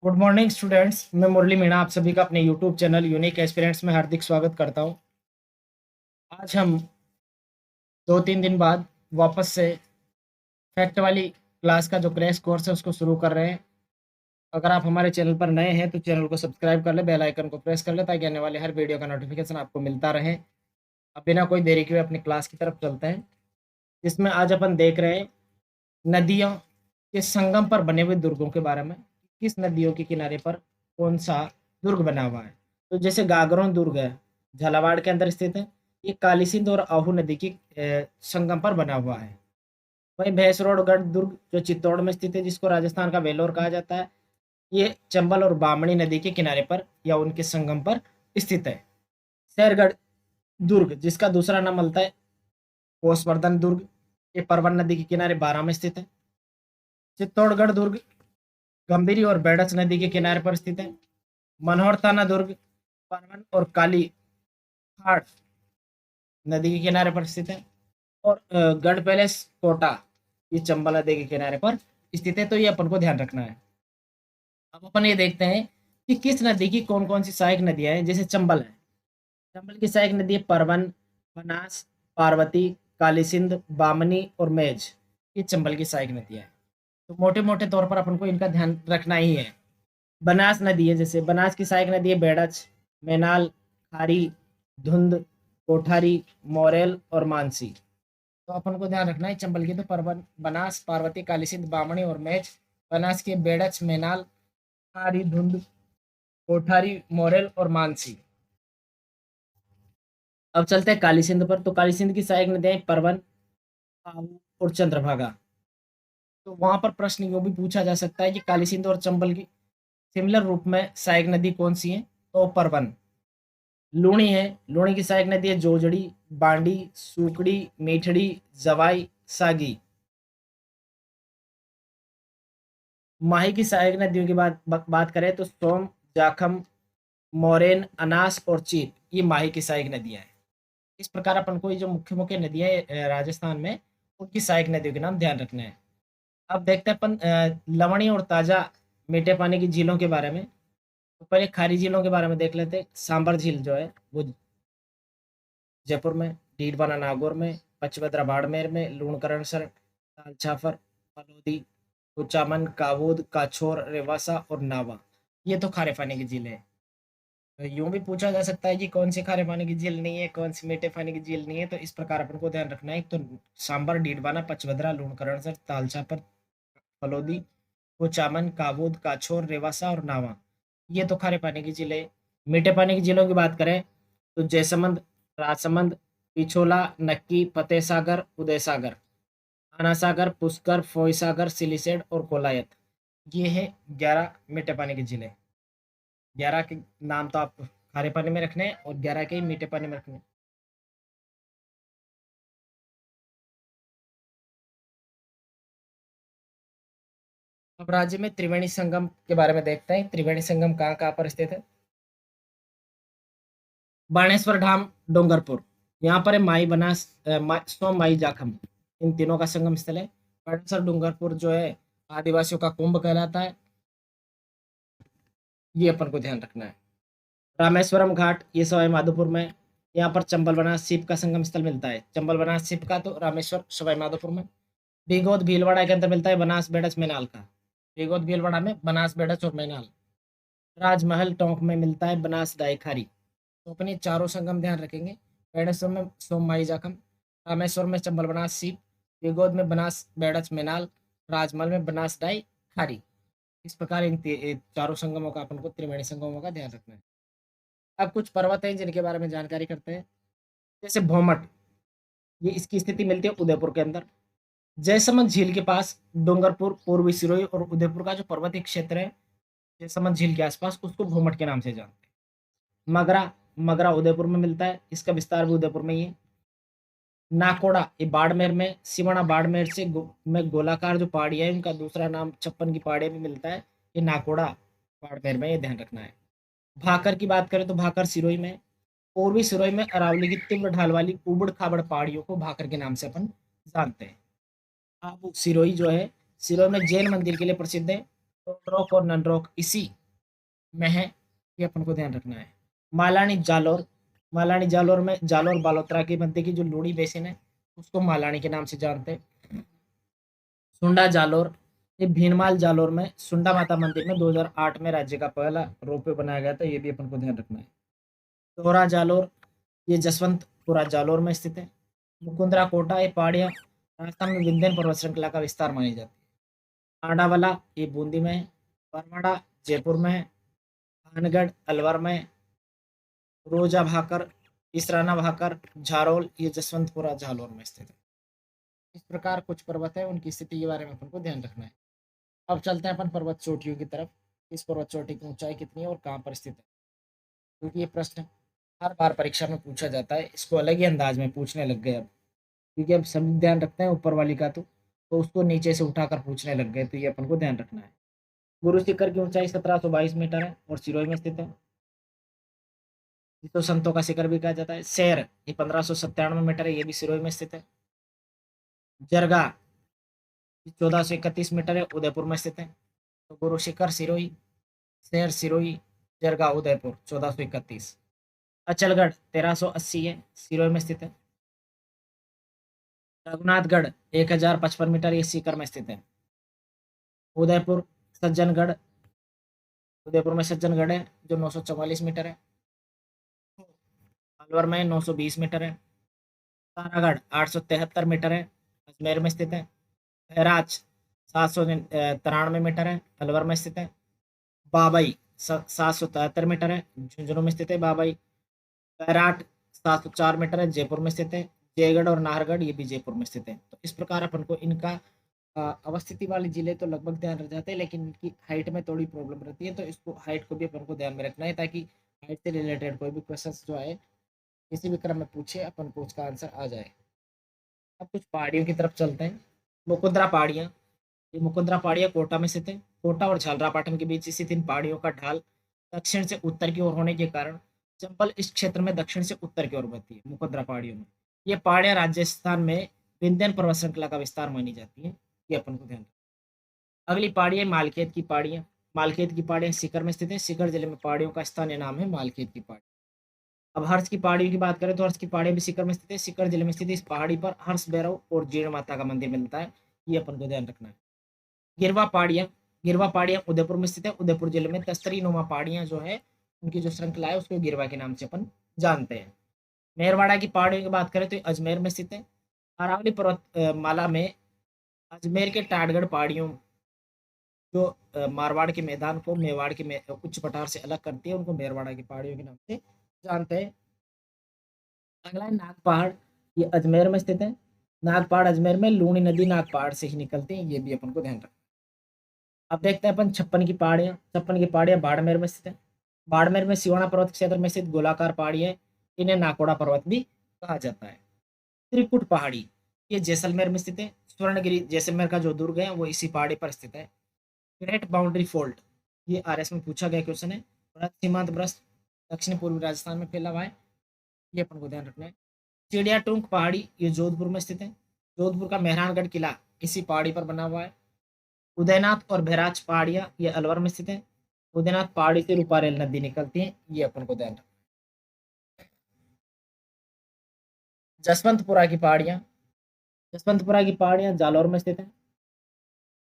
Good morning students. मैं मुरली मीणा आप सभी का अपने यूट्यूब चैनल यूनिक एस्पिरेंट्स में हार्दिक स्वागत करता हूं। आज हम 2-3 दिन बाद वापस से फैक्ट वाली क्लास का जो क्रैश कोर्स है उसको शुरू कर रहे हैं। अगर आप हमारे चैनल पर नए हैं तो चैनल को सब्सक्राइब कर ले, बेल आइकन को प्रेस कर ले ताकि आने वाले हर वीडियो का नोटिफिकेशन आपको मिलता रहे। अब बिना कोई देरी के हुए अपनी क्लास की तरफ चलते हैं, जिसमें आज अपन देख रहे हैं नदियों के संगम पर बने हुए दुर्गों के बारे में। किस नदियों के किनारे पर कौन सा दुर्ग बना हुआ है। तो जैसे गागरोन दुर्ग है, झालावाड़ के अंदर स्थित है। ये काली सिंध और आहू नदी की संगम पर बना हुआ है। वहीं भैंसरोडगढ़ दुर्ग जो चित्तौड़ में स्थित है, जिसको राजस्थान का वेलोर कहा जाता है, ये चंबल और बामणी नदी के किनारे पर या उनके संगम पर स्थित है। शेरगढ़ दुर्ग, जिसका दूसरा नाम मिलता है कोसवर्धन दुर्ग, ये परवन नदी के किनारे बारां में स्थित है। चित्तौड़गढ़ दुर्ग गंभीरी और बेड़च नदी के किनारे पर स्थित है। मनोहर थाना दुर्ग परवन और काली खाड़ नदी के किनारे पर स्थित है। और गढ़ पैलेस कोटा ये चंबल नदी के किनारे पर स्थित है। तो ये अपन को ध्यान रखना है। अब अपन ये देखते हैं कि किस नदी की कौन कौन सी सहायक नदियां हैं। जैसे चंबल है, चंबल की सहायक नदी है परवन, बनास, पार्वती, काली सिंध, बामनी और मेज। ये चंबल की सहायक नदियां हैं। तो मोटे मोटे तौर पर अपन को इनका ध्यान रखना ही है। बनास नदी है, जैसे बनास की सहायक नदी है बेड़च, मेनाल, खारी, धुंध, कोठारी, मोरेल और मानसी। तो अपन को ध्यान रखना है चंबल की तो परवन, बनास, पार्वती, काली सिंध, बामणी और मेज। बनास की बेड़च, मेनाल, खारी, धुंध, कोठारी, मोरेल और मानसी। अब चलते हैं काली सिंध पर। तो काली सिंध की सहायक नदियां हैं परवन, आहू और चंद्रभागा। तो वहां पर प्रश्न यो भी पूछा जा सकता है कि काली सिंध और चंबल की सिमिलर रूप में सहायक नदी कौन सी है। तो परवन। लूणी है, लूणी की सहायक नदी है जोजड़ी, बांडी, सूकड़ी, मीठड़ी, जवाई, सागी। माही की सहायक नदियों की बात करें तो सोम, जाखम, मोरेन, अनास और चीप, ये माही की सहायक नदियां हैं। इस प्रकार अपन को ये जो मुख्य मुख्य नदियां हैं राजस्थान में, उनकी सहायक नदियों के नाम ध्यान रखना है। अब देखते हैं अपन लवणीय और ताजा मीठे पानी की झीलों के बारे में। तो पहले खारी झीलों के बारे में देख लेते हैं। सांबर झील जो है वो जयपुर में, डीडवाना नागौर में, पचभद्रा बाड़मेर में, लूणकरणसर, तालछापर, फलोदी, कुचामन, कावूद, काछोर, रेवासा और नावा। ये तो खारे पानी की झील है। तो यूं भी पूछा जा सकता है कि कौन सी खारे पानी की झील नहीं है, कौन सी मीठे पानी की झील नहीं है। तो इस प्रकार अपन को ध्यान रखना है। तो सांबर, डीडवाना, पचभद्रा, लूणकरणसर, तालछापर, फलोदी, कुचामन, कावूद, काछोर, रेवासा और नावा, ये तो खारे पानी की झील है। मीठे पानी की झीलों की बात करें तो जयसमंद, राजसमंद, पिछोला, नक्की, फतेह सागर, उदय सागर, आना सागर, पुष्कर, फोई सागर, सिलिसेड और कोलायत। ये है 11 मीठे पानी की झीलें। 11 के नाम तो आप खारे पानी में रखने हैं और 11 के ही मीठे पानी में रखने हैं। अब राज्य में त्रिवेणी संगम के बारे में देखते हैं। त्रिवेणी संगम कहाँ कहाँ पर स्थित है। बाणेश्वर धाम, डूंगरपुर, यहाँ पर है माई बनास, सोम माई जाखम, इन तीनों का संगम स्थल है। बाणेश्वर डूंगरपुर जो है आदिवासियों का कुंभ कहलाता है। ये अपन को ध्यान रखना है। रामेश्वरम घाट, ये सवाई माधोपुर में, यहाँ पर चंबल बनास सीप का संगम स्थल मिलता है। चंबल बनास सीप का तो रामेश्वर सवाई माधोपुर में। बीगोत भीलवाड़ा के अंदर मिलता है बनास बेड़च मैनाल का। बीगोत भीलवाड़ा में बनास बेड़च और मैनाल। राजमहल टोंक में मिलता है बनास डाई खारी। तो अपने चारों संगम ध्यान रखेंगे। बेड़ेश्वर में सोम माई जाखम, रामेश्वर में चंबल बनास सीप, बीगोत में बनास बेड़च मैनाल, राजमहल में बनास डाई खारी। इस प्रकार इन चारों संगमों का अपन को त्रिवेणी संगमों का ध्यान रखना है। अब कुछ पर्वत हैं जिनके बारे में जानकारी करते हैं। जैसे भौमट, ये इसकी स्थिति मिलती है उदयपुर के अंदर। जयसमंद झील के पास डूंगरपुर, पूर्वी सिरोही और उदयपुर का जो पर्वतीय क्षेत्र है जयसमंद झील के आसपास, उसको भौमट के नाम से जानते हैं। मगरा, मगरा उदयपुर में मिलता है, इसका विस्तार भी उदयपुर में ही है। नाकोड़ा, ये बाड़मेर में, सिवाना बाड़मेर से में गोलाकार जो पहाड़ियाँ है उनका दूसरा नाम छप्पन की पहाड़ियाँ भी मिलता है। ये नाकोड़ा बाड़मेर में, ये ध्यान रखना है। भाकर की बात करें तो भाकर सिरोही में। पूर्वी सिरोही में अरावली की तीव्र ढाल वाली उबड़ खाबड़ पहाड़ियों को भाकर के नाम से अपन जानते हैं। अब सिरोही जो है, सिरोही में जैन मंदिर के लिए प्रसिद्ध है। रॉक और नन रॉक इसी में है, ये अपन को ध्यान रखना है। मालानी जालोर, मालानी जालोर में जालोर बालोतरा के मध्य की जो लूड़ी बेसिन है उसको मालानी के नाम से जानते हैं। सुंडा जालोर, ये भीनमाल जालोर में सुंडा माता मंदिर में 2008 में राज्य का पहला रोपवे बनाया गया था, ये भी अपन को ध्यान रखना है। दोहरा जालोर, ये जसवंतपुरा जालोर में स्थित है। मुकुंदरा कोटा, ये पहाड़ियाँ राजस्थान में विंध्यन पर्वत श्रृंखला का विस्तार मानी जाती है। आंडावाला, ये बूंदी में है। बरवाड़ा जयपुर में है। भानगढ़ अलवर में। रोजा भाकर, इसराना भाकर, झारोल, ये जसवंतपुरा झालोर में स्थित है। इस प्रकार कुछ पर्वत है, उनकी स्थिति के बारे में अपन को ध्यान रखना है। अब चलते हैं अपन पर्वत चोटियों की तरफ। इस पर्वत चोटी की ऊंचाई कितनी है और कहाँ पर स्थित है, क्योंकि ये प्रश्न हर बार परीक्षा में पूछा जाता है। इसको अलग ही अंदाज में पूछने लग गए अब, क्योंकि अब सभी ध्यान रखते हैं ऊपर वाली का, तो उसको नीचे से उठाकर पूछने लग गए, तो ये अपन को ध्यान रखना है। गुरु शिखर की ऊंचाई 1722 मीटर है और सिरोही में स्थित है, जिसको संतों का शिखर भी कहा जाता है। शेर, ये 1597 मीटर है, ये भी सिरोही में स्थित है। जरगा 1431 मीटर है, उदयपुर में स्थित है। तो गुरु शिखर सिरोही, शेर सिरोही, जरगा उदयपुर 1431। अचलगढ़ 1380 है, सिरोही में स्थित है। रघुनाथगढ़ 1055 मीटर, ये सीकर में स्थित है। उदयपुर सज्जनगढ़, उदयपुर में सज्जनगढ़ है जो 944 मीटर है। अलवर में 920 मीटर है। तारागढ़ 873 मीटर है, अजमेर में स्थित है। बहराज 793 मीटर है, अलवर में स्थित है। बाबई 773 मीटर है, झुंझुनू में स्थित है बाबई। बैराट 704 मीटर है, जयपुर में स्थित है। जयगढ़ और नाहरगढ़, ये भी जयपुर में स्थित है। तो इस प्रकार अपन को इनका अवस्थिति वाले जिले तो लगभग ध्यान रह जाते हैं, लेकिन इनकी हाइट में थोड़ी प्रॉब्लम रहती है, तो इसको हाइट को भी अपन को ध्यान में रखना है, ताकि हाइट से रिलेटेड कोई भी क्वेश्चन जो है किसी भी क्रम में पूछे अपन को उसका आंसर आ जाए। अब कुछ पहाड़ियों की तरफ चलते हैं। मुकुंदरा पहाड़ियाँ, ये मुकुंदरा पहाड़ियाँ कोटा में स्थित है। कोटा और झालरापाटन के बीच स्थित इन पहाड़ियों का ढाल दक्षिण से उत्तर की ओर होने के कारण चंबल इस क्षेत्र में दक्षिण से उत्तर की ओर बढ़ती है। मुकुंदरा पहाड़ियों में ये पहाड़ियाँ राजस्थान में विंध्यन पर्वत श्रृंखला का विस्तार मानी जाती है, ये अपन को ध्यान। अगली पहाड़ी है मालखेत की पहाड़ियाँ। मालखेत की पहाड़ियाँ सीकर में स्थित है। सीकर जिले में पहाड़ियों का स्थानीय नाम है मालखेत की पहाड़ी। अब हर्ष की पहाड़ियों की बात करें तो हर्ष की पहाड़ी भी सीकर में स्थित है। सीकर जिले में स्थित इस पहाड़ी पर हर्ष भैरव और जीर्ण माता का मंदिर मिलता है, ये अपन को ध्यान रखना है। गिरवा पहाड़ियाँ, गिरवा पहाड़ियाँ उदयपुर में स्थित है। उदयपुर जिले में तस्तरी नुमा पहाड़ियाँ जो है उनकी जो श्रृंखला है उसको गिरवा के नाम से अपन जानते हैं। मेरवाड़ा की पहाड़ियों की बात करें तो अजमेर में स्थित है। अरावली पर्वत माला में अजमेर के टाटगढ़ पहाड़ियों जो मारवाड़ के मैदान को मेवाड़ के उच्च पठार से अलग करती है, उनको मेरवाड़ा की पहाड़ियों के नाम से जानते हैं। अगला है नाग पहाड़, ये अजमेर में स्थित है। नाग पहाड़ अजमेर में लूणी नदी नाग पहाड़ से ही निकलती है, ये भी अपन को ध्यान रखना। अब देखते हैं अपन छप्पन की पहाड़ियाँ। छप्पन की पहाड़ियाँ बाड़मेर में स्थित है। बाड़मेर में सिवाना पर्वत क्षेत्र में स्थित गोलाकार पहाड़ी है, इन्हें नाकोड़ा पर्वत भी कहा जाता है। त्रिकुट पहाड़ी, ये जैसलमेर में स्थित है। स्वर्णगिरी जैसलमेर का जो दुर्ग है वो इसी पहाड़ी पर स्थित है। ग्रेट बाउंड्री फोल्ड, ये आरएस में पूछा गया क्वेश्चन है। भारत सीमांत ब्रस्त दक्षिण पूर्वी राजस्थान में फैला हुआ है, ये अपन को ध्यान रखना है। चिड़िया टूंक पहाड़ी, ये जोधपुर में स्थित है। जोधपुर का मेहरानगढ़ किला इसी पहाड़ी पर बना हुआ है। उदयनाथ और बहराज पहाड़ियाँ ये अलवर में स्थित है। उदयनाथ पहाड़ी से रूपारेल नदी निकलती है, ये अपन को ध्यान रखना। जसवंतपुरा की पहाड़ियाँ, जसवंतपुरा की पहाड़ियाँ जालौर में स्थित है।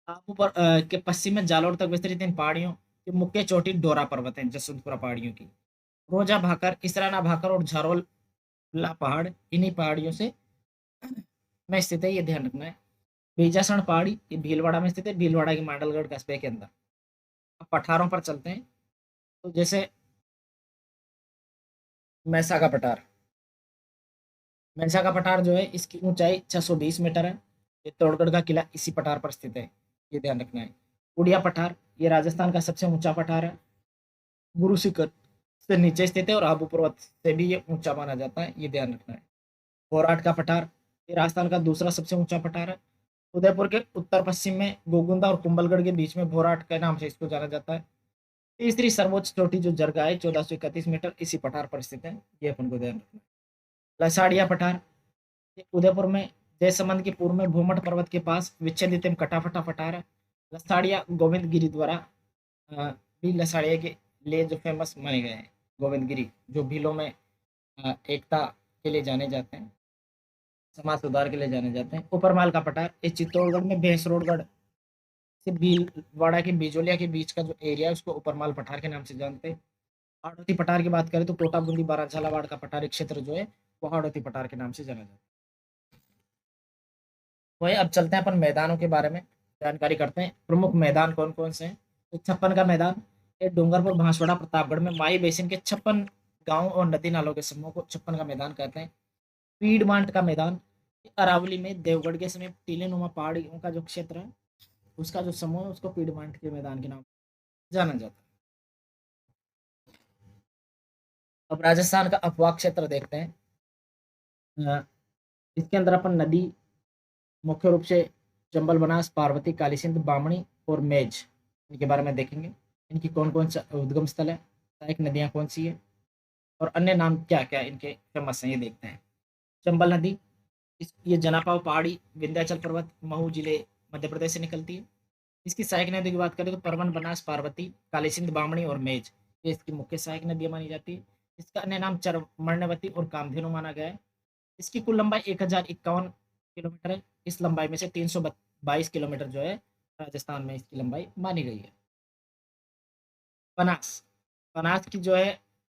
आबू पर के पश्चिम में जालौर तक विस्तृत इन पहाड़ियों की मुख्य चोटी डोरा पर्वत है, जसवंतपुरा पहाड़ियों की। रोजा भाकर, इसराना भाकर और झारोला पहाड़ इन्हीं पहाड़ियों से में स्थित है, ये ध्यान रखना है। बीजासण पहाड़ी, ये भीलवाड़ा में स्थित है, भीलवाड़ा की मांडलगढ़ कस्बे के अंदर। अब पठारों पर चलते हैं, तो जैसे मैसा का पठार, मैसा का पठार जो है इसकी ऊंचाई 620 मीटर है। ये तोड़गढ़ का किला इसी पठार पर स्थित है, ये ध्यान रखना है। उड़िया पठार, ये राजस्थान का सबसे ऊंचा पठार है। गुरु शिखर से नीचे स्थित है और आबू पर्वत से भी ये ऊंचा माना जाता है, ये ध्यान रखना है। भोराट का पठार, ये राजस्थान का दूसरा सबसे ऊंचा पठार है। उदयपुर के उत्तर पश्चिम में गोगुंदा और कुंभलगढ़ के बीच में भोराट के नाम से इसको जाना जाता है। तीसरी सर्वोच्च चोटी जो जरगा है 1431 मीटर इसी पठार पर स्थित है, ये अपन को ध्यान रखना है। लसाड़िया पठार, ये उदयपुर में जयसमंद के पूर्व में भूमठ पर्वत के पास विच्छेदित एवं कटाफटा पठार है। लसाड़िया गोविंद गिरी द्वारा भील लसाड़िया के लिए जो फेमस माने गए हैं, गोविंद गिरी जो भीलों में एकता के लिए जाने जाते हैं, समाज सुधार के लिए जाने जाते हैं। ऊपरमाल का पठार ये चित्तौड़गढ़ में भैंसरोडगढ़ से भीलवाड़ा के बिजोलिया के बीच का जो एरिया है उसको ऊपरमाल पठार के नाम से जानते हैं। हाड़ौती पठार की बात करें तो कोटा बूंदी बारा झालावाड़ का पठारी क्षेत्र जो है वो हाड़ौती पठार के नाम से जाना जाता है। वही अब चलते हैं अपन मैदानों के बारे में जानकारी करते हैं। प्रमुख मैदान कौन कौन से हैं? तो 56 का मैदान, ये डूंगरपुर बांसवाड़ा प्रतापगढ़ में माई बेसिन के 56 गांव और नदी नालों के समूह को 56 का मैदान कहते हैं। पीडमांट का मैदान अरावली में देवगढ़ के समीप टीलेनुमा पहाड़ियों का जो क्षेत्र है उसका जो समूह है उसको पीडमांट के मैदान के नाम जाना जाता है। अब राजस्थान का अपवाह क्षेत्र देखते हैं। अ, इसके अंदर अपन नदी मुख्य रूप से चंबल, बनास, पार्वती, काली सिंध, बामणी और मेज इनके बारे में देखेंगे। इनकी कौन कौन सा उद्गम स्थल है, सहायक नदियाँ कौन सी है और अन्य नाम क्या क्या इनके फेमस हैं ये देखते हैं। चंबल नदी ये जनापाव पहाड़ी विंध्याचल पर्वत महू जिले मध्य प्रदेश से निकलती है। इसकी सहायक नदी की बात करें तो परवन, बनास, पार्वती, काली सिंध, बामणी और मेज ये इसकी मुख्य सहायक नदियाँ मानी जाती है। इसका अन्य नाम चरमर्णवती और कामधेनु माना गया है। इसकी कुल लंबाई 1051 किलोमीटर है। इस लंबाई में से 322 किलोमीटर जो है राजस्थान में इसकी लंबाई मानी गई है। बनास, बनास की जो है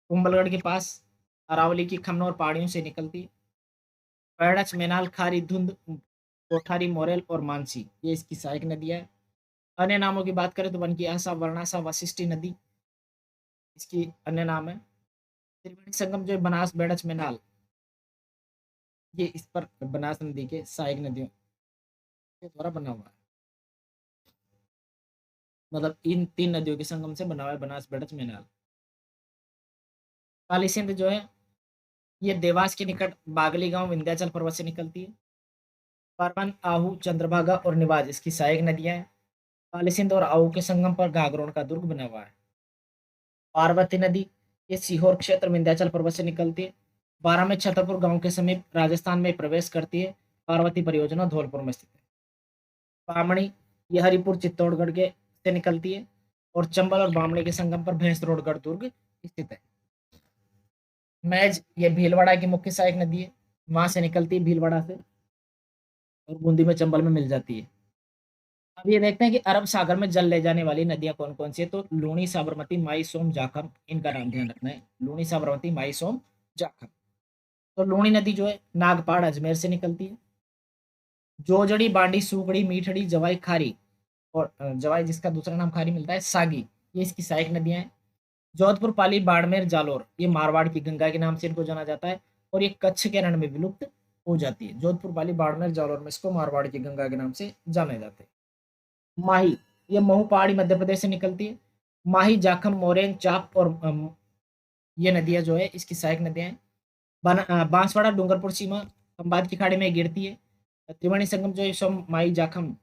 कुंभलगढ़ के पास अरावली की खमनोर पहाड़ियों से निकलती है। पैड़च, मेनाल, खारी, धुंध, कोठारी, मोरेल और मानसी ये इसकी सहायक नदियाँ है। अन्य नामों की बात करें तो बनकी, वर्णासा, वशिष्ठी नदी इसकी अन्य नाम है। त्रिवेणी संगम जो है बनास, बेड़च, मेनाल ये इस पर बनास नदी के सहायक नदियों के द्वारा बना हुआ है। मतलब इन 3 नदियों के संगम से बना हुआ है बनास, बेड़च, मेनाल। काली सिंध जो है ये देवास के निकट बागली गांव विंध्याचल पर्वत से निकलती है। परवन, आहू, चंद्रभागा और निवाज इसकी सहायक नदियां हैं। काली सिंध और आहू के संगम पर घाघरोन का दुर्ग बना हुआ है। पार्वती नदी ये सीहोर क्षेत्र विंध्याचल पर्वत से निकलती है। 12 में छतरपुर गांव के समीप राजस्थान में प्रवेश करती है। पार्वती परियोजना धौलपुर में स्थित है। बामणी ये हरिपुर चित्तौड़गढ़ के से निकलती है और चंबल और बामणी के संगम पर भैंसरोडगढ़ दुर्ग स्थित है। मैज ये भीलवाड़ा की मुख्य सहायक नदी है, वहां से निकलती है भीलवाड़ा से और बूंदी में चंबल में मिल जाती है। अब ये देखते हैं कि अरब सागर में जल ले जाने वाली नदियां कौन कौन सी है। तो लूणी, साबरमती, माई, सोम, जाखम इनका नाम ध्यान रखना है। लूणी, साबरमती, माई, सोम, जाखम। तो लूणी नदी जो है नागपाड़ अजमेर से निकलती है। जोजड़ी, बांडी, सूगड़ी, मीठड़ी, जवाई, खारी और जवाई जिसका दूसरा नाम खारी मिलता है, सागी ये इसकी सहायक नदियां हैं। जोधपुर, पाली, बाड़मेर, जालोर ये मारवाड़ की गंगा के नाम से इनको जाना जाता है और ये कच्छ के रण में विलुप्त हो जाती है। जोधपुर, पाली, बाड़मेर, जालोर में इसको मारवाड़ की गंगा के नाम से जाने जाते हैं। माही ये महू पहाड़ी मध्य प्रदेश से निकलती है। माही, जाखम, मोरेन, चाप और ये नदियां जो है इसकी सहायक नदियां हैं। बांसवाड़ा डूंगरपुर सीमा खंबात की खाड़ी में गिरती है। त्रिवेणी संगम जो है माई, जाखम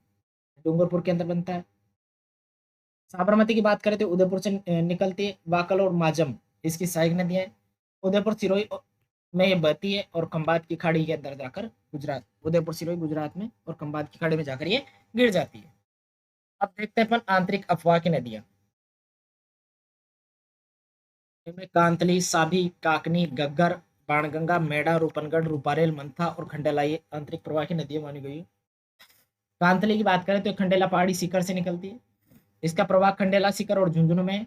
डूंगरपुर के अंदर बनता है। साबरमती की बात करें तो उदयपुर से निकलती है। वाकल और माजम इसकी सहायक नदियां हैं। उदयपुर, सिरोही में ये बहती है और खंबात की खाड़ी के अंदर जाकर गुजरात, उदयपुर सिरोही गुजरात में और खंबात की खाड़ी में जाकर ये गिर जाती है। अब देखते हैं अपन आंतरिक अफवाह की नदियां। इनमें कांतली, साभी, काकनी, गग्गर, बाणगंगा, मेड़ा, रूपनगढ़, रूपारेल, मंथा और खंडेला ये आंतरिक प्रवाह की नदियां मानी गई है। कांतली की बात करें तो खंडेला पहाड़ी सीकर से निकलती है। इसका प्रवाह खंडेला, सीकर और झुंझुनू में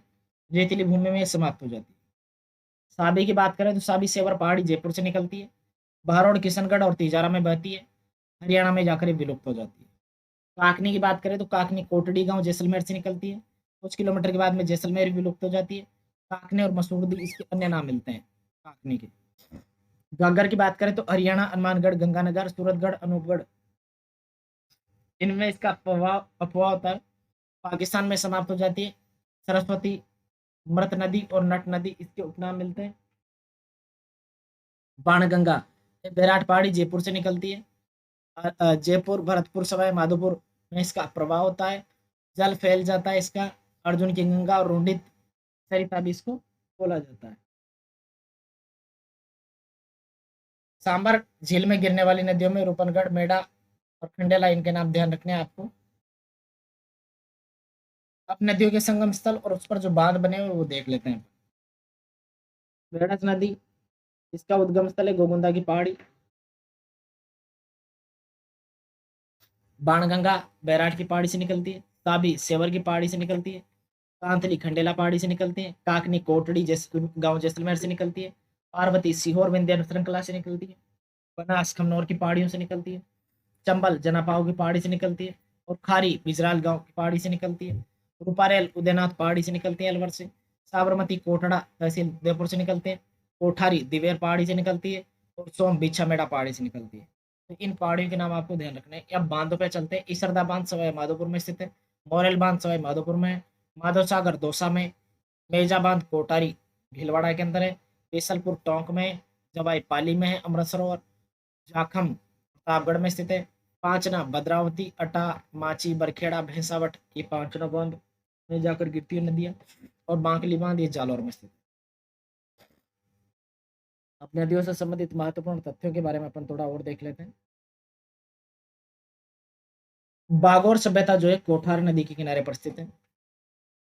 रेतीली भूमि में समाप्त हो जाती है। साभी की बात करें तो साभी सेवर पहाड़ी जयपुर से निकलती है। बहरौड़, किशनगढ़ और तिजारा में बहती है। हरियाणा में जाकर ये विलुप्त हो जाती है। काकनी की बात करें तो काकनी कोटड़ी गांव जैसलमेर से निकलती है। कुछ किलोमीटर के बाद में जैसलमेर भी विलुप्त हो जाती है। काकने और मसूरदी इसके अन्य नाम मिलते हैं काकनी के। घग्गर की बात करें तो हरियाणा, हनुमानगढ़, गंगानगर, सूरतगढ़, अनूपगढ़ इनमें इसका प्रभाव अफवाह होता है। पाकिस्तान में समाप्त हो जाती है। सरस्वती, मृत नदी और नट नदी इसके उपनाम मिलते हैं। बाणगंगा बैराट पहाड़ी जयपुर से निकलती है। जयपुर, भरतपुर, सवाई माधोपुर में इसका प्रभाव होता है। जल फैल जाता है इसका। अर्जुन की गंगा और रोडित सरिता भी इसको बोला जाता है। सांबर झील में गिरने वाली नदियों में रूपनगढ़, मेढा और खंडेला इनके नाम ध्यान रखने हैं आपको। अब नदियों के संगम स्थल और उस पर जो बांध बने हुए वो देख लेते हैं। बेड़स नदी, इसका उद्गम स्थल है गोगुंदा की पहाड़ी। बाणगंगा बैराट की पहाड़ी से निकलती है। ताबी सेवर की पहाड़ी से निकलती है। कांतली खंडेला पहाड़ी से निकलती है। काकनी कोटड़ी गांव जैसलमेर से निकलती है। पार्वती सीहोर विंध्य श्रृंखला से निकलती है। बनास खमनौर की पहाड़ियों से निकलती है। चंबल जनापाव की पहाड़ी से निकलती है। और खारी बिजराल गांव की पहाड़ी से निकलती है। रूपारेल उदयनाथ पहाड़ी से निकलती है अलवर से। साबरमती कोटड़ा तहसील उदयपुर से निकलते हैं। कोठारी दिवेर पहाड़ी से निकलती है। और सोम बिछामेड़ा पहाड़ी से निकलती है। तो इन पहाड़ियों के नाम आपको ध्यान रखना है। अब बांधों पे चलते हैं। इसरदा बांध सवाई माधोपुर में स्थित है। मोरेल बांध सवाई माधोपुर में है। माधव सागर दौसा में। मेजा बांध कोटारी भीलवाड़ा के अंदर है। बेसलपुर टोंक में है। जवाई पाली में है अमृतसर और। जाखम प्रतापगढ़ में स्थित है। पांचना भद्रावती अटा माची बरखेड़ा भैंसावट ये पांचना बांध में जाकर गिरती है नदियां। और बांकली बांध ये जालौर में स्थित है। अब नदियों से संबंधित महत्वपूर्ण तथ्यों के बारे में अपन थोड़ा और देख लेते हैं। बागौर सभ्यता जो है कोठार नदी के किनारे पर स्थित है।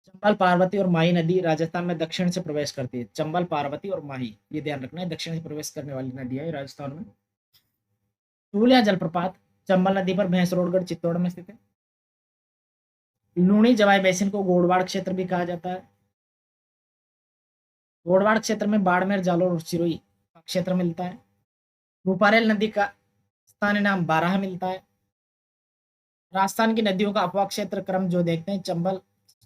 चंबल पार्वती और माही नदी राजस्थान में दक्षिण से प्रवेश करती है। चंबल पार्वती और माही ये ध्यान रखना है, दक्षिण से प्रवेश करने वाली नदी है राजस्थान में। टूलिया जलप्रपात चंबल नदी पर भैंसरोडगढ़ चित्तौड़ में स्थित है। लूणी जवाई बेसिन को गोडवाड़ क्षेत्र भी कहा जाता है। गोडवाड़ क्षेत्र में बाड़मेर जालोर और सिरोही का क्षेत्र मिलता है। रूपारेल नदी का स्थानीय नाम बाराह मिलता है। राजस्थान की नदियों का अपवाह क्षेत्र क्रम जो देखते हैं, चंबल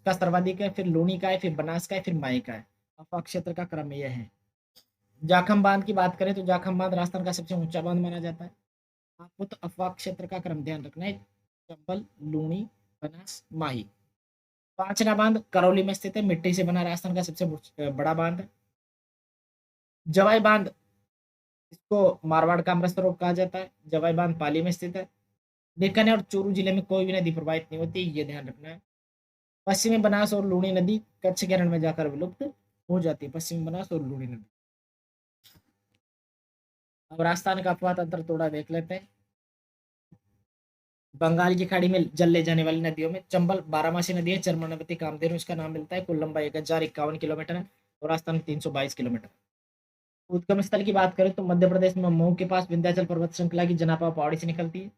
का सर्वाधिक है, फिर लूणी का है, फिर बनास का है, फिर माई का है। अपवाह क्षेत्र का क्रम यह है। जाखम बांध की बात करें तो जाखम बांध राजस्थान का सबसे ऊंचा बांध माना जाता है। आपको तो अपवाह क्षेत्र का क्रम ध्यान रखना है। चंबल लूणी बनास माही। पांचना बांध करौली में स्थित है, मिट्टी से बना राजस्थान का सबसे बड़ा बांध है। जवाई बांध इसको मारवाड़ का अमृत सरोवर कहा जाता है। जवाई बांध पाली में स्थित है। बीकानेर और चूरू जिले में कोई भी नदी प्रवाहित नहीं होती, ये ध्यान रखना है। पश्चिमी बनास और लूणी नदी कच्छ के रण में जाकर विलुप्त हो जाती है। पश्चिमी बनास और लूणी नदी। अब राजस्थान का अपवाह तंत्र थोड़ा देख लेते हैं। बंगाल की खाड़ी में जल ले जाने वाली नदियों में चंबल बारामासी नदी है। चरमनवती कामधेनु इसका नाम मिलता है। कुल लंबाई 1051 किलोमीटर है और राजस्थान में 322 किलोमीटर। उद्गम स्थल की बात करें तो मध्य प्रदेश में मऊ के पास विंध्याचल पर्वत श्रृंखला की जनापा पहाड़ी से निकलती है।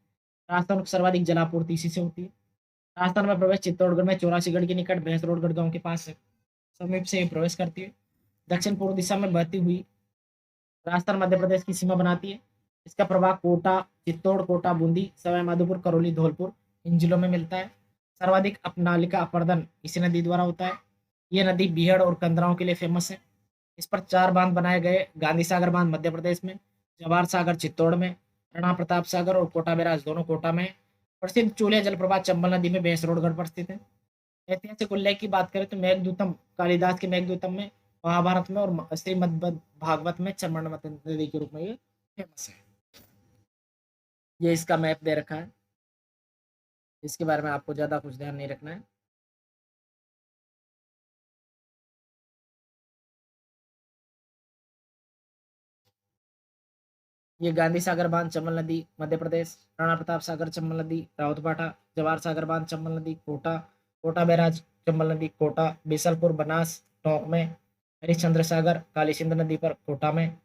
राजस्थान को सर्वाधिक जलापूर्ति इसी से होती है। राजस्थान में प्रवेश चित्तौड़गढ़ में चौरासीगढ़ के निकट भैंसरोडगढ़ गांव के पास समीप से प्रवेश करती है। दक्षिण पूर्व दिशा में बहती हुई राजस्थान मध्य प्रदेश की सीमा बनाती है। इसका प्रभाव कोटा चित्तौड़ कोटा बूंदी सवाई माधोपुर करौली धौलपुर इन जिलों में मिलता है। सर्वाधिक अपनालिका अपर्दन इसी नदी द्वारा होता है। यह नदी बीहड़ और कंदराओं के लिए फेमस है। इस पर 4 बांध बनाए गए। गांधी सागर बांध मध्य प्रदेश में। जवाहर सागर चित्तौड़ में। राणा प्रताप सागर और कोटा बैराज दोनों कोटा में। प्रसिद्ध चूलिया जलप्रपात चंबल नदी में भैंसरोडगढ़ पर स्थित है। ऐतिहासिक उल्लेख की बात करें तो मेघदूतम कालिदास के मेघदूतम में महाभारत में और श्रीमद् भागवत में चर्मण्वती नदी के रूप में ये फेमस है। ये इसका मैप दे रखा है। इसके बारे में आपको ज्यादा कुछ ध्यान नहीं रखना है। ये गांधी सागर बांध चंबल नदी मध्य प्रदेश। राणा प्रताप सागर चंबल नदी राउतपाटा। जवाहर सागर बांध चंबल नदी कोटा। कोटा बैराज चंबल नदी कोटा बीसलपुर बनास टोंक में। हरिश्चंद्र सागर काली सिंध नदी पर कोटा में।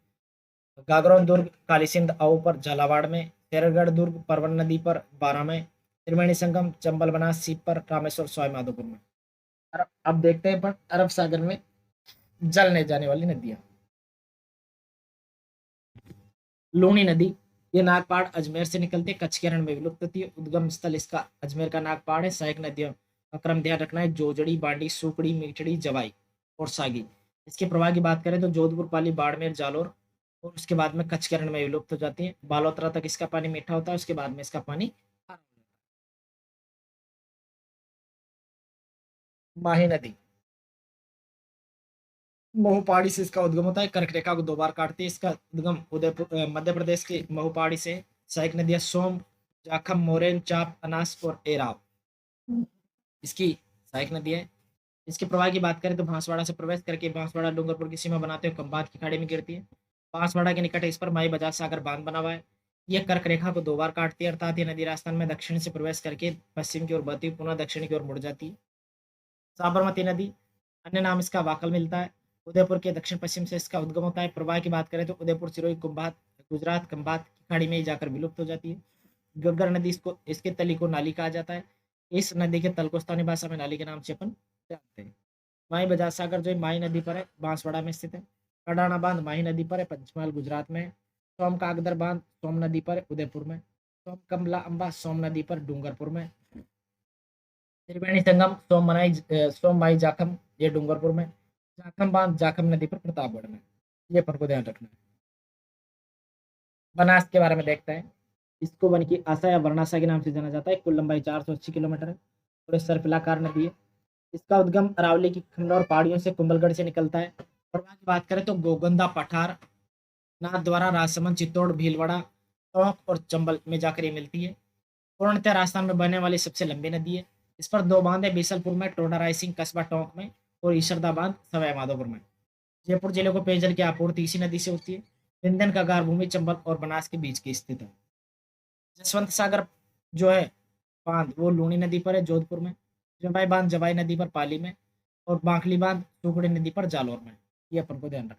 गागरोन दुर्ग काली सिंध आऊ पर झालावाड़ में। शेरगढ़ दुर्ग परवन नदी पर बारा में। त्रिवेणी संगम चंबल बनास सीप पर रामेश्वर सवाई माधोपुर में। अब देखते हैं पर अरब सागर में जलने जाने वाली नदियां। लूणी नदी ये नागपाड़ अजमेर से निकलती है, कच्छ के रण में विलुप्त होती है। उद्गम स्थल इसका अजमेर का नागपाड़ है। सहायक नदियों का क्रम ध्यान रखना है। जोजड़ी बांडी सुकड़ी मीठड़ी जवाई और सागी। इसके प्रवाह की बात करें तो जोधपुर पाली बाड़मेर जालोर और उसके बाद में कच्छ के रण में विलुप्त हो जाती है। बालोतरा तक इसका पानी मीठा होता है, उसके बाद में इसका पानी खारा हो जाता है। माही नदी महू पहाड़ी से इसका उद्गम होता है। कर्क रेखा को 2 बार काटती है। इसका उद्गम उदयपुर मध्य प्रदेश के महू पहाड़ी से। सहायक नदियां सोम जाखम मोरेन चाप अनास और एराव इसकी सहायक नदी है। इसके प्रवाह की बात करें तो बांसवाड़ा से प्रवेश करके बांसवाड़ा डूंगरपुर की सीमा बनाते हुए खंभात की खाड़ी में गिरती है। बांसवाड़ा के निकट इस पर माई बजाज सागर बांध बना हुआ है। यह कर्क रेखा को 2 बार काटती है, अर्थात ये नदी राजस्थान में दक्षिण से प्रवेश करके पश्चिम की ओर बहती हुई पुनः दक्षिण की ओर मुड़ जाती है। साबरमती नदी, अन्य नाम इसका वाकल मिलता है। उदयपुर के दक्षिण पश्चिम से इसका उद्गम होता है। प्रवाह की बात करें तो उदयपुर, सिरोही, कुंभात, गुजरात, खंभात की खाड़ी में ही जाकर विलुप्त हो जाती है। घग्गर नदी इसको इसके तली को नाली कहा जाता है। इस नदी के तल को स्थानीय भाषा में नाली के नाम से अपन जानते हैं। माही बजाज सागर जो है माही नदी पर है, बांसवाड़ा में स्थित है। कडाना बांध माही नदी पर है, पंचमहाल गुजरात में है। सोम कागदर बांध सोम नदी पर है, उदयपुर में। सोम कमला अंबा सोम नदी पर डूंगरपुर में। त्रिवेणी संगम सोम माई जाखम ये डूंगरपुर में। जाखम बांध जाखम नदी पर प्रतापगढ़ में। ये अपन को ध्यान रखना है। बनास के बारे में देखते हैं। इसको वन की आशा या वर्णाशा के नाम से जाना जाता है। कुल लंबाई 480 किलोमीटर है और सर्पिलाकार नदी है। इसका उद्गम अरावली की खंडौर पहाड़ियों से कुंभलगढ़ से निकलता है। प्रवाह की बात करें तो गोगंदा, पठार, नाथद्वारा, राजसमंद, चित्तौड़, भीलवाड़ा, टोंक और चंबल में जाकर ये मिलती है। पूर्णतः राजस्थान में बहने वाली सबसे लंबी नदी है। इस पर 2 बांध है, बीसलपुर में, टोडा रायसिंह कस्बा टोंक में, और ईशरदा बांध सवाई माधोपुर में। जयपुर जिले को पेयजल की आपूर्ति इसी नदी से होती है। विंध्यन का गार भूमि चंबल और बनास के बीच की स्थित है। जसवंत सागर जो है बांध वो लूणी नदी पर है, जोधपुर में। जवाई बांध जवाई नदी पर, पाली में। और बांकली बांध टुकड़ी नदी पर, जालौर में। ये अपन को ध्यान रखना।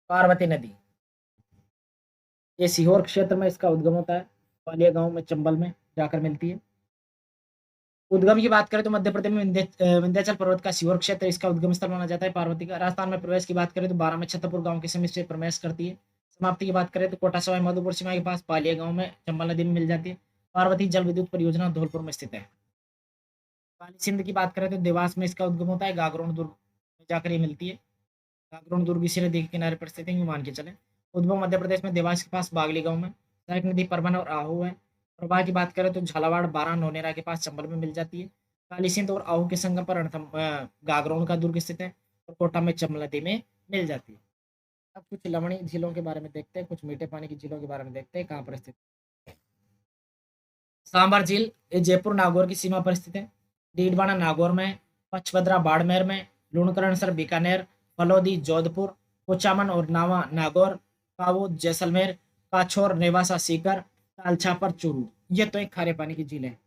पार्वती नदी ये सीहोर क्षेत्र में इसका उद्गम होता है। पालिया गांव में, चंबल में जाकर मिलती है। उद्गम की बात करें तो मध्य प्रदेश में विंध्याचल पर्वत का सीहोर क्षेत्र इसका उद्गम स्थल माना जाता है पार्वती का। राजस्थान में प्रवेश की बात करें तो 12 में छतरपुर गांव के समीप से प्रवेश करती है। समाप्ति की बात करें तो कोटा सवाई माधोपुर सीमा के पास पालिया गांव में चंबल नदी में मिल जाती है। पार्वती जल विद्युत परियोजना धौलपुर में स्थित है। काली सिंध की बात करें तो देवास में इसका उद्गम होता है। गागरोन दुर्ग में जाकर ये मिलती है। गागरोन दुर्ग इसी नदी के किनारे पर स्थित है, यूं मान के चले। उद्गम मध्य प्रदेश में देवास के पास बागली गांव में। सहायक नदी परवन और आहू है। प्रवाह की बात करें तो झालावाड़, बारां, नौनेरा के पास चंबल में मिल जाती है। काली सिंध और आहू के संगम पर गागरोन का दुर्ग स्थित है और कोटा में चंबल नदी में मिल जाती है। अब कुछ लवणी झीलों के बारे में देखते हैं, कुछ मीठे पानी की झीलों के बारे में देखते हैं कहाँ पर स्थित। सांबर झील ये जयपुर नागौर की सीमा पर स्थित है। डीडवाना नागौर में, पचभद्रा बाड़मेर में, लुणकरणसर बीकानेर, फलोदी जोधपुर, कुचामन और नावा नागौर, कावोद जैसलमेर, काछोर नेवासा सीकर, तालछापर चूरू। ये तो एक खारे पानी की झील है।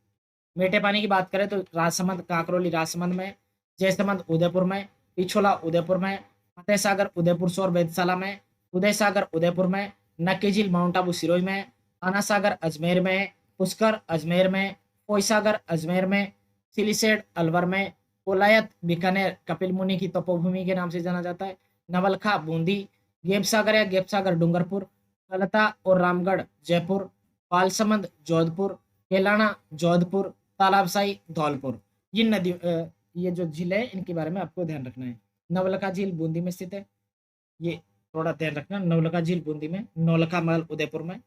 मीठे पानी की बात करें तो राजसमंद काकरोली राजसमंद में, जयसमंद उदयपुर में, पिछोला उदयपुर में, फतेह सागर उदयपुर सौर वेधशाला में, उदय सागर उदयपुर में, नक्की झील माउंट आबू सिरोही में, आना सागर अजमेर में, पुष्कर अजमेर में, कोई सागर अजमेर में, सिलीसेड अलवर में, कोलायत बीकानेर कपिल मुनि की तपोभूमि के नाम से जाना जाता है, नवलखा बूंदी, गेप सागर या गेप सागर डूंगरपुर, कलता और रामगढ़ जयपुर, बालसमंद जोधपुर, केलाना जोधपुर, तालाबसाई धौलपुर। ये जो झील है इनके बारे में आपको ध्यान रखना है। नवलखा झील बूंदी में स्थित है। ये थोड़ा ध्यान रखना, नवलखा झील बूंदी में, नौलखा महल उदयपुर में,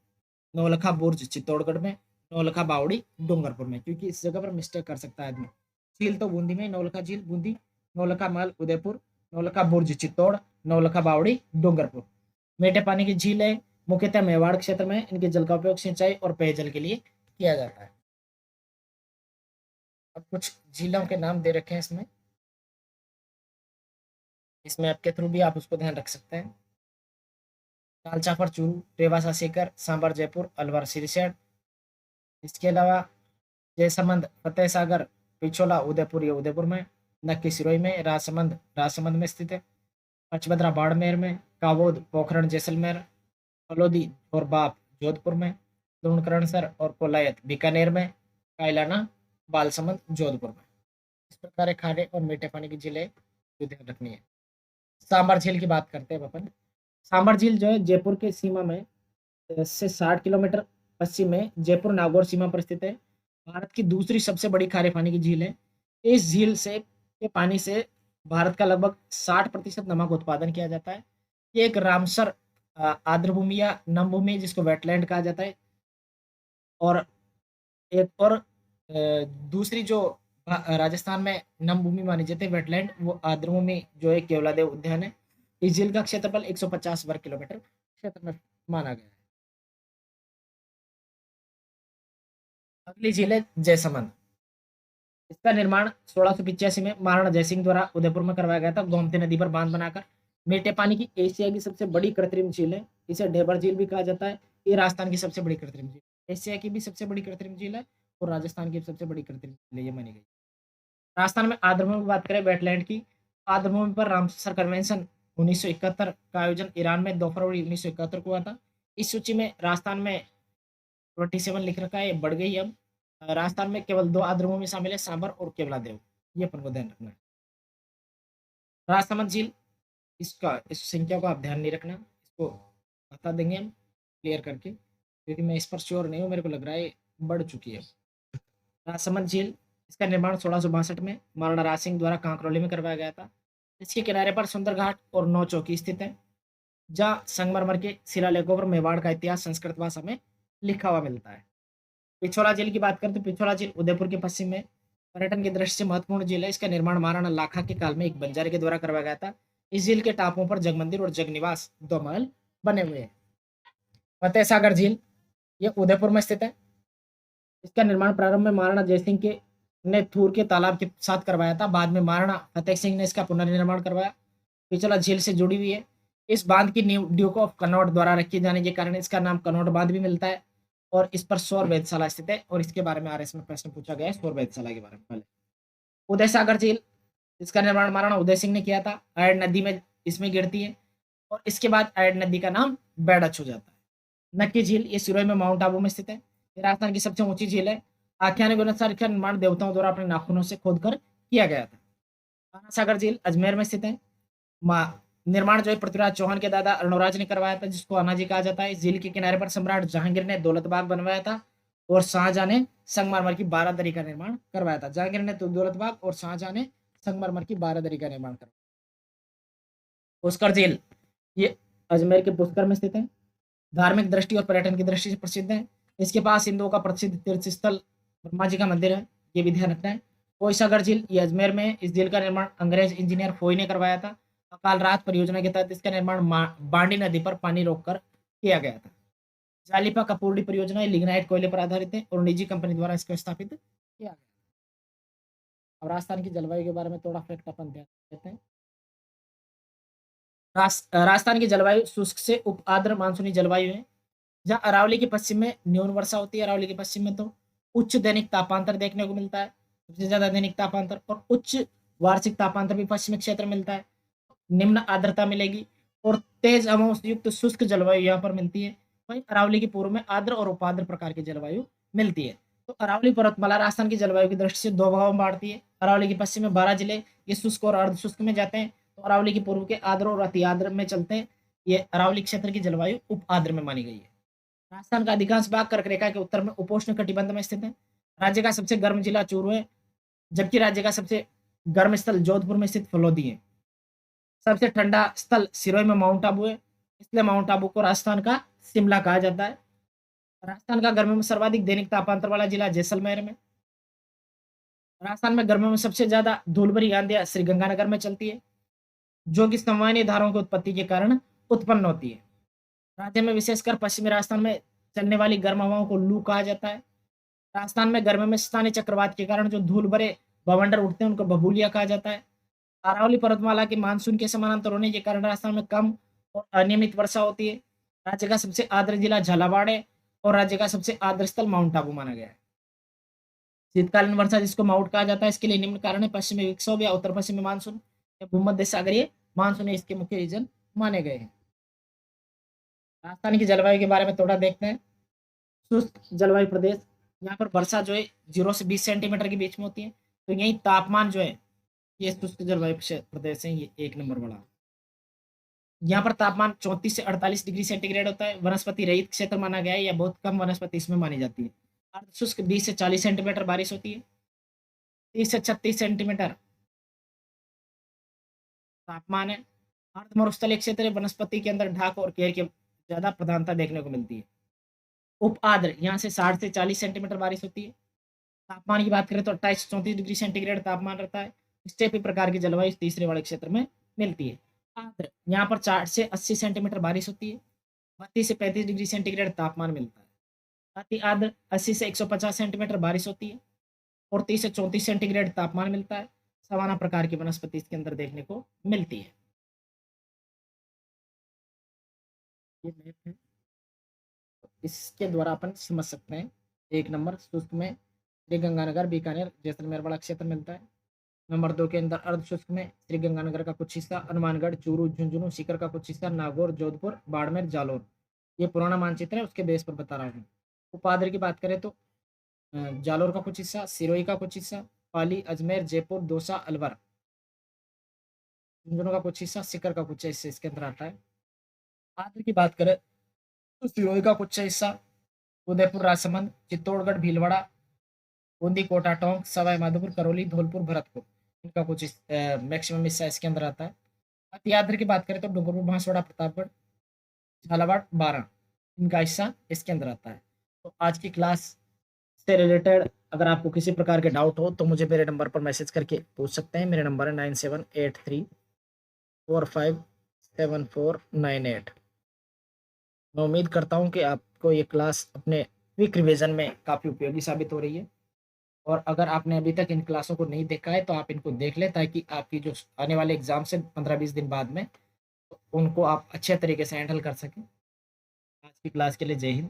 नौलखा बुर्ज चित्तौड़गढ़ में, नौलखा बावड़ी डूंगरपुर में, क्योंकि इस जगह पर मिस्टेक कर सकता है आदमी। झील तो बूंदी में, नौलखा झील बूंदी, नौलखा महल उदयपुर, नौलखा बुर्ज चित्तौड़, नौलखा बावड़ी डूंगरपुर। मीठे पानी की झील है, मुख्यतः मेवाड़ क्षेत्र में। इनके जल का उपयोग सिंचाई और पेयजल के लिए किया जाता है। अब कुछ झीलों के नाम दे रखे हैं इसमें, आपके थ्रू भी आप उसको ध्यान रख सकते हैं। तालचापर चूरू, रेवासा सीकर, सांबर जयपुर, अलवर सिरसैट। इसके अलावा जयसमंद फतेह सागर पिछोला उदयपुर ये उदयपुर में, नक्की सिरोही में, राजसमंद में स्थित है। पचभद्रा बाड़मेर में, कावोद पोखरण जैसलमेर, फलोदी और बाप जोधपुर में, लूणकरणसर और कोलायत बीकानेर में, कायलाना बालसमंद जोधपुर में। इस प्रकार खारे और मीठे पानी की झीलें जो ध्यान रखनी है। सांबर झील की बात करते हैं अपन। सांबर झील जो है जयपुर के सीमा में से 60 किलोमीटर पश्चिम में जयपुर नागौर सीमा पर स्थित है। भारत की दूसरी सबसे बड़ी खारे पानी की झील है। इस झील से के पानी से भारत का लगभग 60% नमक उत्पादन किया जाता है। ये एक रामसर आर्द्रभूमि या नम भूमि जिसको वेटलैंड कहा जाता है। और एक और दूसरी जो राजस्थान में नम भूमि मानी जाती है वेटलैंड, वो आर्द्रभूमि जो है केवलादेव उद्यान है। इस झील का क्षेत्रफल 150 वर्ग किलोमीटर क्षेत्र में माना गया है। अगली झील है जयसमंद। इसका निर्माण 1685 में महाराणा जयसिंह द्वारा उदयपुर में करवाया गया था, गोमती नदी पर बांध बनाकर। मीठे पानी की एशिया की सबसे बड़ी कृत्रिम झील है। इसे ढेबर झील भी कहा जाता है। ये राजस्थान की सबसे बड़ी कृत्रिम झील, एशिया की भी सबसे बड़ी कृत्रिम झील है और राजस्थान की सबसे बड़ी कृषि ये मानी गई। राजस्थान में आर्द्रभूमि की बात करें वेटलैंड की, आर्द्रभूमि पर रामसर कन्वेंशन 1971 का आयोजन ईरान में 2 फरवरी 1971 को हुआ था। इस सूची में राजस्थान में 27 लिख रखा है, ये बढ़ गई अब। राजस्थान में केवल 2 आर्द्रभूमि शामिल है, सांभर और केवलादेव। ये अपन को ध्यान रखना है। राजसमंद झील, इसका इस संख्या को आप ध्यान नहीं रखना, इसको बता देंगे हम क्लियर करके, क्योंकि मैं इस पर श्योर नहीं हूँ, मेरे को लग रहा है ये बढ़ चुकी है। राजसमंद झील, इसका निर्माण 1662 में महाराणा राज सिंह द्वारा कांकरोली में करवाया गया था। इसके किनारे पर सुंदर घाट और 9 चौकी स्थित है, जहाँ संगमरमर के शिलालेखों पर मेवाड़ का इतिहास संस्कृत भाषा में लिखा हुआ मिलता है। पिछोला झील की बात करें तो पिछोला झील उदयपुर के पश्चिम में पर्यटन की दृष्टि से महत्वपूर्ण झील है। इसका निर्माण महाराणा लाखा के काल में एक बंजारे के द्वारा करवाया गया था। इस झील के टापुओं पर जगमंदिर और जगनिवास 2 महल बने हुए हैं। फतेह सागर झील, ये उदयपुर में स्थित है। इसका निर्माण प्रारंभ में महाराणा जयसिंह के ने थूर के तालाब के साथ करवाया था। बाद में महाराणा फतेह सिंह ने इसका पुनर्निर्माण करवाया। पिछला झील से जुड़ी हुई है। इस बांध की नींव ड्यूक ऑफ कनौट द्वारा रखे जाने के कारण इसका नाम कनौट बांध भी मिलता है और इस पर सौर वेधशाला स्थित है और इसके बारे में आरएस में प्रश्न पूछा गया है सौर वेधशाला के बारे में। पहले उदय सागर झील, इसका निर्माण महाराणा उदय सिंह ने किया था। अयड नदी में इसमें गिरती है और इसके बाद अयड नदी का नाम बैडच हो जाता है। नक्की झील, ये सिरोही में माउंट आबू में स्थित है। ये राजस्थान की सबसे ऊंची झील है। आख्यान के अनुसार इसका निर्माण देवताओं द्वारा अपने नाखूनों से खोदकर किया गया था। कान्हा सागर झील अजमेर में स्थित है। निर्माण जो है पृथ्वीराज चौहान के दादा अर्णोराज ने करवाया था, जिसको अनाजी कहा जाता है। इस झील के किनारे पर सम्राट जहांगीर ने दौलत बाग बनवाया था और शाहजहां ने संगमरमर की 12 दरी का निर्माण करवाया था। जहांगीर ने तो दौलत बाग और शाहजहां ने संगमरमर की 12 दरी का निर्माण करवाया। पुष्कर झील, ये अजमेर के पुष्कर में स्थित है। धार्मिक दृष्टि और पर्यटन की दृष्टि से प्रसिद्ध है। इसके पास हिंदुओं का प्रसिद्ध तीर्थ स्थल ब्रह्मा जी का मंदिर है, ये भी ध्यान रखना है। कोई सागर झील, ये अजमेर में है। इस झील का निर्माण अंग्रेज इंजीनियर फोई ने करवाया था। अकाल रात परियोजना के तहत इसका निर्माण बांडी नदी पर पानी रोककर किया गया था। जालिपा कपूर्डी परियोजना लिग्नाइट कोयले पर आधारित है और निजी कंपनी द्वारा इसको स्थापित किया गया। अब राजस्थान की जलवायु के बारे में थोड़ा फैक्ट अपन ध्यान देते हैं। राजस्थान की जलवायु शुष्क से उप आर्द्र मानसूनी जलवायु है, जहाँ अरावली के पश्चिम में न्यून वर्षा होती है। अरावली के पश्चिम में तो उच्च दैनिक तापांतर देखने को मिलता है, सबसे ज्यादा दैनिक तापांतर, और उच्च वार्षिक तापांतर भी पश्चिमी क्षेत्र में मिलता है। निम्न आर्द्रता मिलेगी और तेज हवाओं से युक्त शुष्क जलवायु यहाँ पर मिलती है। वहीं अरावली के पूर्व में आर्द्र और उपाद्र प्रकार की जलवायु मिलती है। तो अरावली पर्वतमाला राजस्थान की जलवायु की दृष्टि से 2 भागों में बांटती है। अरावली के पश्चिम में 12 जिले ये शुष्क और अर्ध शुष्क में जाते हैं, तो अरावली के पूर्व के आर्द्र और अति आर्द्र में चलते हैं। ये अरावली क्षेत्र की जलवायु उप आर्द्र में मानी गई है। राजस्थान का अधिकांश भाग कर्क रेखा के उत्तर में उपोष्ण कटिबंध में स्थित है। राज्य का सबसे गर्म जिला चूरू है, जबकि राज्य का सबसे गर्म स्थल जोधपुर में स्थित फलोदी है। सबसे ठंडा स्थल सिरोही में माउंट आबू है, इसलिए माउंट आबू को राजस्थान का शिमला कहा जाता है। राजस्थान का गर्मियों में सर्वाधिक दैनिक तापांतर वाला जिला जैसलमेर में। राजस्थान में गर्मियों में सबसे ज्यादा धूल भरी आंधियां श्रीगंगानगर में चलती है, जो कि संवहनीय धाराओं की उत्पत्ति के कारण उत्पन्न होती है। राज्य में विशेषकर पश्चिमी राजस्थान में चलने वाली गर्म हवाओं को लू कहा जाता है। राजस्थान में गर्मियों में स्थानीय चक्रवात के कारण जो धूल भरे बवंडर उठते हैं उनको बबूलिया कहा जाता है। अरावली पर्वतमाला के मानसून के समानांतर होने के कारण राजस्थान में कम और अनियमित वर्षा होती है। राज्य का सबसे आर्द्र जिला झालावाड़ है और राज्य का सबसे आर्द्र स्थल माउंट आबू माना गया है। शीतकालीन वर्षा जिसको माउंट कहा जाता है, इसके लिए निम्न कारण है: पश्चिमी विक्षोभ या उत्तर पश्चिमी मानसून या भूमध्य सागरीय मानसून इसके मुख्य रीजन माने गए हैं। राजस्थान की जलवायु के बारे में थोड़ा देखते हैं। शुष्क जलवायु प्रदेश, यहाँ पर वर्षा जो है 0 से 20 सेंटीमीटर के बीच में होती है। तो यही तापमान जो है ये शुष्क जलवायु प्रदेश है, ये 1 नंबर वाला। यहाँ पर तापमान 34 से 48 डिग्री सेंटीग्रेड होता है। वनस्पति रहित क्षेत्र माना गया है या बहुत कम वनस्पति इसमें मानी जाती है। अर्ध शुष्क 20 से 40 सेंटीमीटर बारिश होती है। 30 से 36 सेंटीमीटर तापमान है। अर्ध मरुस्थलीय क्षेत्र वनस्पति के अंदर ढाक और केयर की ज्यादा प्रधानता देखने को मिलती है। उप आर्द्र, यहाँ से 60 से 40 सेंटीमीटर बारिश होती है। तापमान की बात करें तो 28 से 34 डिग्री सेंटीग्रेड तापमान रहता है। स्टेपी प्रकार की जलवायु तीसरे वाले क्षेत्र में मिलती है। आर्द्र, यहाँ पर 4 से 80 सेंटीमीटर बारिश होती है। 32 से 35 डिग्री सेंटीग्रेड तापमान मिलता है। अति आर्द्र 80 से 150 सेंटीमीटर बारिश होती है और 30 से 34 सेंटीग्रेड तापमान मिलता है। सवाना प्रकार की वनस्पति इसके अंदर देखने को मिलती है। ये मैप है, इसके द्वारा अपन समझ सकते हैं। 1 नंबर शुष्क में श्री गंगानगर, बीकानेर, जैसलमेर बड़ा क्षेत्र मिलता है। नंबर 2 के अंदर अर्धशुष्क में श्री गंगानगर का कुछ हिस्सा, हनुमानगढ़, चूरू, झुंझुनू, सीकर का कुछ हिस्सा, नागौर, जोधपुर, बाड़मेर, जालौर। ये पुराना मानचित्र है, उसके बेस पर बता रहा हूँ। उपाधि की बात करें तो जालौर का कुछ हिस्सा, सिरोही का कुछ हिस्सा, पाली, अजमेर, जयपुर, दौसा, अलवर। झुंझुनू का कुछ हिस्सा, सीकर का कुछ हिस्सा इसके अंदर आता है। आंध्र की बात करें तो सिरोही का कुछ हिस्सा, उदयपुर, राजसमंद, चित्तौड़गढ़, भीलवाड़ा, बूंदी, कोटा, टोंक, सवाई माधोपुर, करौली, धौलपुर, भरतपुर। इनका कुछ मैक्सिमम हिस्सा इसके अंदर आता है। अतियाद्र की बात करें तो डूंगरपुर, बांसवाड़ा, प्रतापगढ़, झालावाड़, बारां। इनका हिस्सा इसके अंदर आता है। तो आज की क्लास से रिलेटेड अगर आपको किसी प्रकार के डाउट हो तो मुझे मेरे नंबर पर मैसेज करके पूछ सकते हैं। मेरा नंबर है 9783457498। मैं उम्मीद करता हूँ कि आपको ये क्लास अपने क्विक रिवीजन में काफ़ी उपयोगी साबित हो रही है। और अगर आपने अभी तक इन क्लासों को नहीं देखा है तो आप इनको देख लें, ताकि आपकी जो आने वाले एग्जाम से 15-20 दिन बाद में, तो उनको आप अच्छे तरीके से हैंडल कर सकें। आज की क्लास के लिए जय हिंद।